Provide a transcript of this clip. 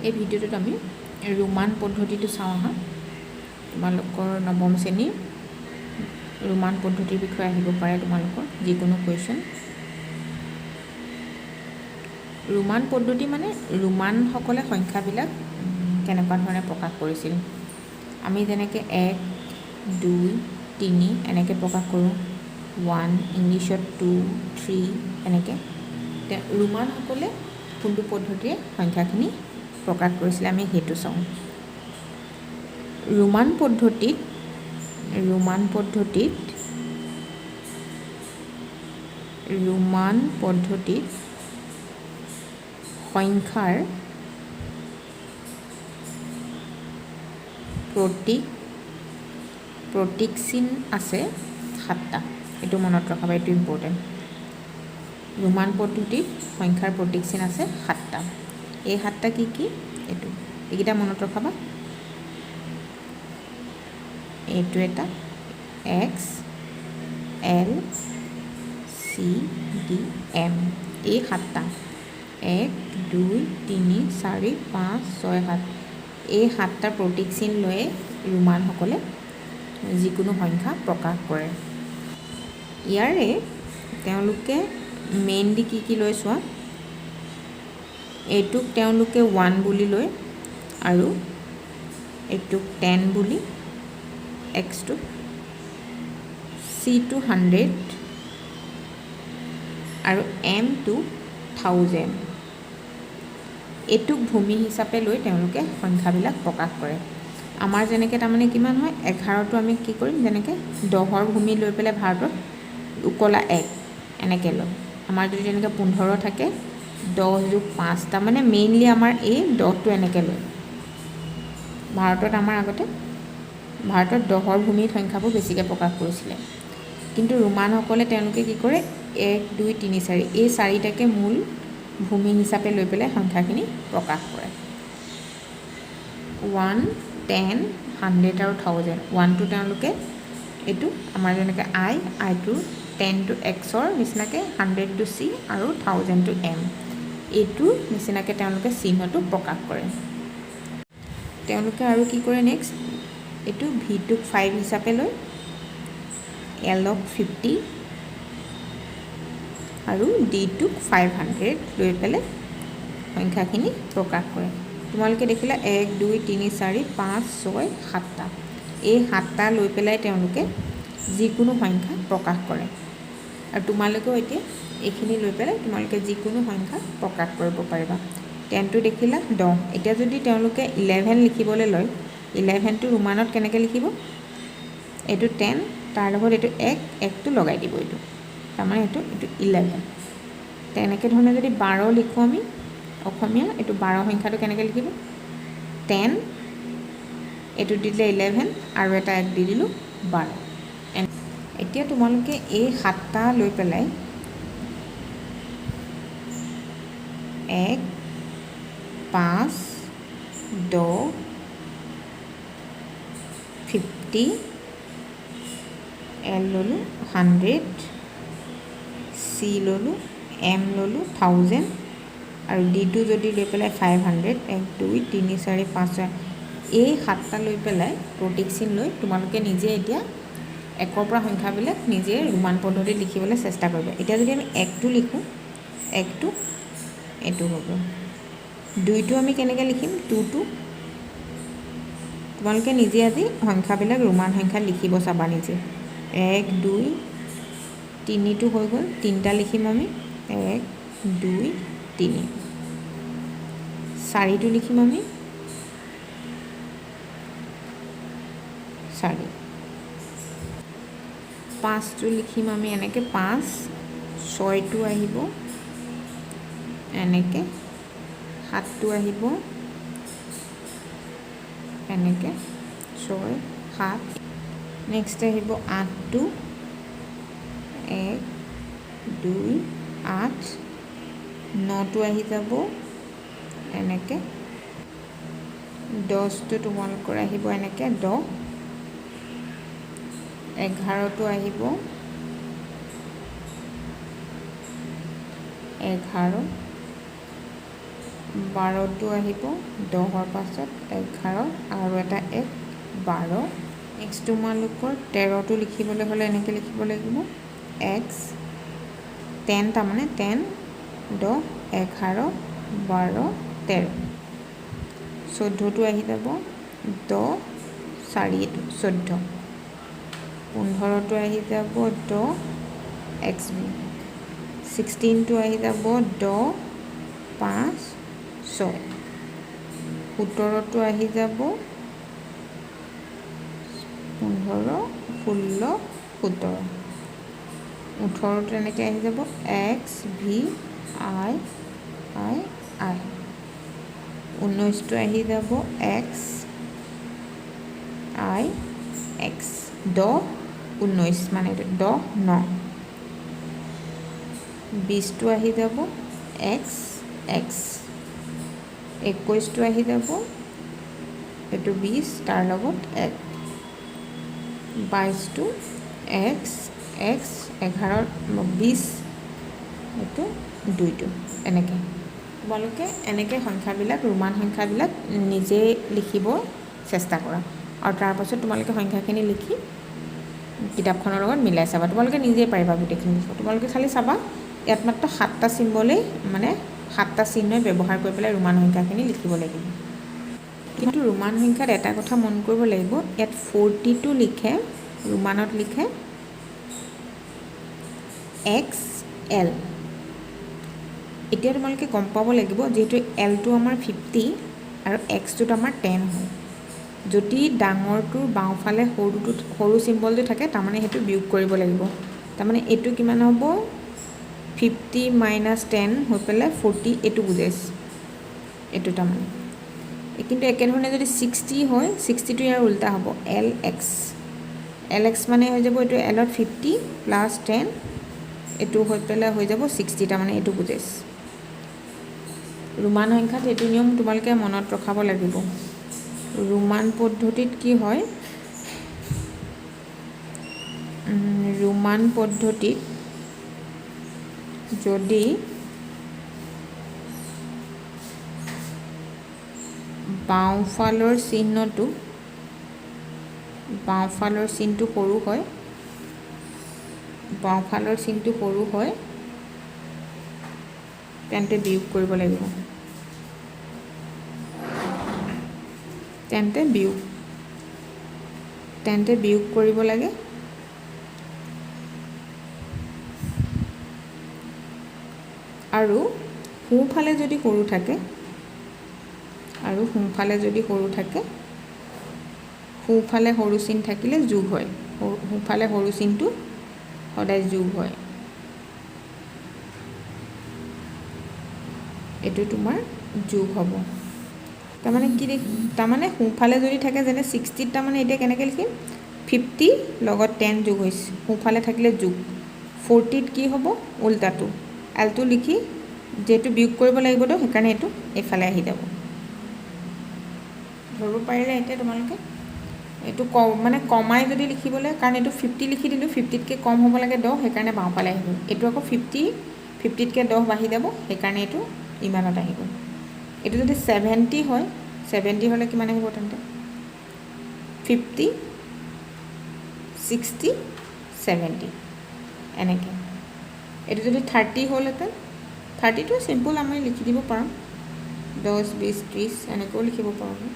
এই ভিডিঅ'টোত আমি ৰোমান পদ্ধতিটো চাওঁ আহা তোমালোকৰ নৱম শ্ৰেণীৰ ৰোমান পদ্ধতিৰ বিষয়ে আহিব পাৰে তোমালোকৰ যিকোনো কুৱেশ্যন ৰোমান পদ্ধতি মানে ৰোমানসকলে সংখ্যাবিলাক কেনেকুৱা ধৰণে প্ৰকাশ কৰিছিল আমি যেনেকৈ 1 2 3 এনেকৈ প্ৰকাশ কৰোঁ 1 ইংলিছত 2 3 এনেকৈ ৰোমানসকলে কোনটো পদ্ধতিৰে সংখ্যাখিনি প্ৰকাশ কৰিছিলে আমি সেইটো চাওঁ ৰোমান পদ্ধতিত সংখ্যাৰ প্ৰতীক চিন আছে 7টা এইটো মনত ৰাখিবা এইটো ইম্পৰ্টেণ্ট ৰোমান পদ্ধতিত সংখ্যাৰ প্ৰতীক চিন আছে 7টা এই 7টা কি এইকেইটা মনত ৰাখিবা এইটো এটা x l c d m এই 7টা 1 2 3 4 5 6 7 এই 7টা প্ৰতীক চিন লৈ ৰোমানসকলে যিকোনো সংখ্যা প্ৰকাশ কৰে ইয়াৰে তেওঁলোকে মেইনলি কি লৈ চোৱা এইটোক তেওঁলোকে 1 বুলি লয় আৰু এইটোক 10 বুলি x টো c টো 100 আৰু m টো 1000 এইটোক ভূমি হিচাপে লৈ তেওঁলোকে সংখ্যাবিলাক প্ৰকাশ কৰে আমাৰ যেনেকৈ তাৰমানে কিমান হয় 11টো আমি কি কৰিম যেনেকৈ 10ৰ ভূমি লৈ পেলাই ভাৰতত উকলা 1 এনেকৈ লয় আমাৰ যদি যেনেকৈ 15 থাকে 10 যোগ 5 তাৰমানে মেইনলি আমাৰ এই 10টো এনেকৈ লয় ভাৰতত আমাৰ আগতে ভাৰতত 10ৰ ভূমিৰ সংখ্যাবোৰ বেছিকৈ প্ৰকাশ কৰিছিলে কিন্তু ৰোমানসকলে তেওঁলোকে কি কৰে 1 2 3 4 এই 4টাকে মূল ভূমি হিচাপে লৈ পেলাই সংখ্যাখিনি প্ৰকাশ কৰে 1 10 100 আৰু 1000 1টো তেওঁলোকে এইটো আমাৰ যেনেকৈ আইটো 10 টো xৰ নিচিনাকৈ 100 টো c আৰু 1000 টো m এইটো নিচিনাকৈ তেওঁলোকে চিহ্নটো প্ৰকাশ কৰে তেওঁলোকে আৰু কি কৰে নেক্সট এইটো v টোক 5 হিচাপে লৈ lক 50 আৰু d টোক 500 লৈ পেলাই সংখ্যাখিনি প্ৰকাশ কৰে তোমালোকে দেখিলা 1 2 3 4 5 6 7টা এই 7টা লৈ পেলাই তেওঁলোকে যিকোনো সংখ্যা প্ৰকাশ কৰে আৰু তোমালোকেও এতিয়া এইখিনি লৈ পেলাই তোমালোকে যিকোনো সংখ্যা প্ৰকাশ কৰিব পাৰিবা 10 টো দেখিলা 10 এতিয়া যদি তেওঁলোকে 11 লিখিবলৈ লয় 11 টো ৰোমানত কেনেকৈ লিখিব এইটো 10 তাৰ লগত এইটো 1 টো লগাই দিব এইটো তাৰমানে এইটো 11 তেনেকৈ ধৰণে যদি 12 লিখোঁ আমি অসমীয়া এইটো 12 সংখ্যাটো কেনেকৈ লিখিব 10 এইটো দিলে 11 আৰু এটা 1 দি দিলোঁ 12 এতিয়া তোমালোকে এই 7টা লৈ পেলাই 1 5 10 50 L ল'লোঁ 100 C ল'লোঁ M ল'লোঁ 1000 আৰু D টো যদি লৈ পেলাই 500 1 2 3 4 5 6 এই 7টা লৈ পেলাই প্ৰতীক চিন লৈ তোমালোকে নিজে এতিয়া 1ৰ পৰা সংখ্যাবিলাক নিজে ৰোমান পদ্ধতিত লিখিবলৈ চেষ্টা কৰিবা এতিয়া যদি আমি 1 টো লিখোঁ 1 টো এইটো হ'ব 2 টো আমি কেনেকৈ লিখিম 2 টো তোমালোকে নিজে আজি সংখ্যাবিলাক ৰোমান সংখ্যা লিখিব চাবা নিজে 1 2 3 টো হৈ গ'ল 3টা লিখিম আমি 1 2 3 4 টো লিখিম আমি 4 5 টো লিখিম আমি এনেকৈ 5 6 টো আহিব এনেকৈ 7 টো আহিব এনেকৈ 6 7 নেক্সট আহিব 8 টো 1 2 8 9 টো আহি যাব এনেকৈ 10 টো তোমালোকৰ আহিব এনেকৈ 10 11 টো আহিব 11 12টো আহিব 10ৰ পাছত 11 আৰু এটা 1 12। নেক্সট তোমালোকৰ 13টো লিখিবলৈ হ'লে এনেকৈ লিখিব লাগিব x 10 তাৰমানে 10 10 11 12 13। 14টো আহি যাব 10 4 14। 15টো আহি যাব 10 xb। 16টো আহি যাব 10 5 6। 17টো আহি যাব 15 16 17। 18টো এনেকৈ আহি যাব x v i i i। 19টো আহি যাব x i x 10 19 মানে 10 9। 20টো আহি যাব x x। 21টো আহি যাব এইটো 20 তাৰ লগত 1। 22টো x x 11 20 এইটো 2টো। এনেকৈ তোমালোকে এনেকৈ সংখ্যাবিলাক ৰোমান সংখ্যাবিলাক নিজে লিখিব চেষ্টা কৰা আৰু তাৰপাছত তোমালোকে সংখ্যাখিনি লিখি কিতাপখনৰ লগত মিলাই চাবা। তোমালোকে নিজেই পাৰিবা গোটেইখিনি লিখিব। তোমালোকে খালি চাবা ইয়াত মাত্ৰ 7টা চিম্বলেই মানে 7টা চিহ্নই ব্যৱহাৰ কৰি পেলাই ৰোমান সংখ্যাখিনি লিখিব লাগিব। কিন্তু ৰোমান সংখ্যাত এটা কথা মন কৰিব লাগিব, ইয়াত 40টো লিখে ৰোমানত লিখে XL। এতিয়া তোমালোকে গম পাব লাগিব যিহেতু Lটো আমাৰ 50 আৰু Xটোত আমাৰ 10 হয়। যদি ডাঙৰটোৰ বাওঁফালে সৰু চিম্বলটো থাকে তাৰমানে সেইটো বিয়োগ কৰিব লাগিব। তাৰমানে এইটো কিমান হ'ব 50 - 10 হৈ পেলাই 40 এইটো বুজাইছে এইটো তাৰমানে। কিন্তু একেধৰণে যদি 60 হয় 60টো ইয়াৰ উল্টা হ'ব LX। LX মানে হৈ যাব এইটো Lত 50 + 10 এইটো হৈ পেলাই হৈ যাব 60 তাৰমানে এইটো বুজাইছে। ৰোমান সংখ্যাত এইটো নিয়ম তোমালোকে মনত ৰখাব লাগিব। ৰোমান পদ্ধতিত কি হয়, ৰোমান পদ্ধতিত যদি বাওঁফালৰ চিহ্নটো সৰু হয়, বাওঁফালৰ চিহ্নটো সৰু হয় তেন্তে বিয়োগ কৰিব লাগিব। তেন্তে বিয়োগ কৰিব লাগে। আৰু সোঁফালে যদি সৰু থাকে সোঁফালে সৰু চিন থাকিলে যোগ হয়। সোঁফালে সৰু চিনটো সদায় যোগ হয়। এইটো তোমাৰ যোগ হ'ব। তাৰমানে কি তাৰমানে সোঁফালে যদি থাকে যেনে 60ত তাৰমানে এতিয়া কেনেকৈ লিখিম 50 লগত 10 যোগ হৈছে সোঁফালে থাকিলে যোগ। 40ত কি হ'ব উল্টাটো Lটো লিখি যিহেতু বিয়োগ কৰিব লাগিবতো সেইকাৰণে এইটো এইফালে আহি যাব। ধৰিব পাৰিলে এতিয়া তোমালোকে এইটো মানে কমাই যদি লিখিবলৈ, কাৰণ এইটো 50 লিখি দিলোঁ 50তকৈ কম হ'ব লাগে 10 সেইকাৰণে বাওঁফালে আহিব। এইটো আকৌ 50তকৈ 10 বাঢ়ি যাব সেইকাৰণে এইটো ইমানত আহিব। এইটো যদি 70 হয় 70 হ'লে কিমান আহিব তেন্তে 50 60 70 এনেকৈ। এইটো যদি 30 হ'লহেঁতেন 30টো চিম্পল আমি লিখি দিব পাৰোঁ 10 20 30 এনেকৈও লিখিব পাৰোঁ।